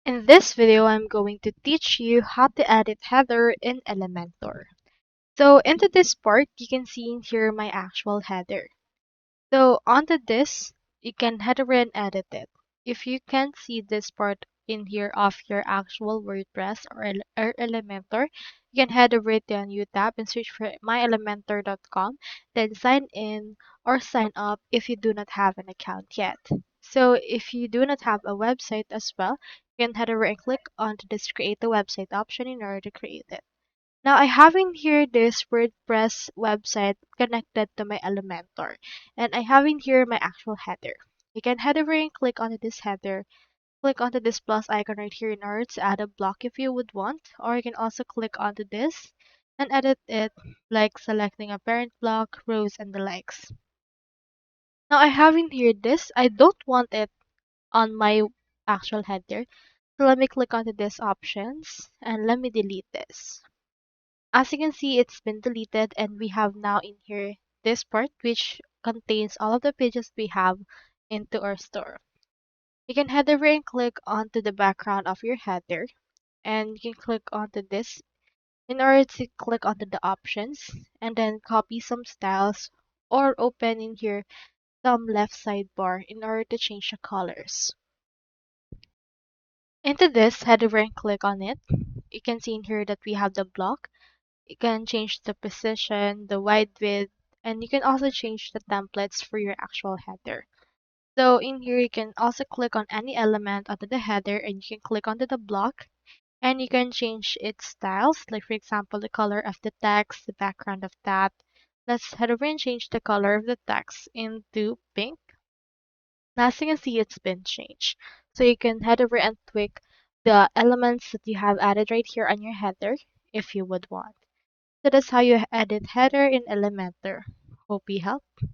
In this video, I'm going to teach you how to edit header in Elementor. So into this part, you can see in here my actual header. So onto this, you can head over and edit it. If you can't see this part in here of your actual WordPress or Elementor, you can head over to a new tab and search for myelementor.com, then sign in or sign up if you do not have an account yet. So if you do not have a website as well, you can head over and click on this create a website option in order to create it. Now I have in here this WordPress website connected to my Elementor, and I have in here my actual header. You can head over and click onto this header, click onto this plus icon right here in order to add a block if you would want, or you can also click onto this and edit it like selecting a parent block, rows, and the likes. Now I have in here this, I don't want it on my actual header, so let me click onto this options and let me delete this. As you can see, it's been deleted and we have now in here this part which contains all of the pages we have into our store. You can head over and click onto the background of your header and you can click onto this in order to click onto the options and then copy some styles or open in here some left sidebar in order to change the colors. Into this, head over and click on it. You can see in here that we have the block. You can change the position, the wide width, and you can also change the templates for your actual header. So in here, you can also click on any element under the header and you can click onto the block and you can change its styles. Like for example, the color of the text, the background of that. Let's head over and change the color of the text into pink. Now as you can see, it's been changed. So you can head over and tweak the elements that you have added right here on your header if you would want. So that's how you edit header in Elementor. Hope you helped.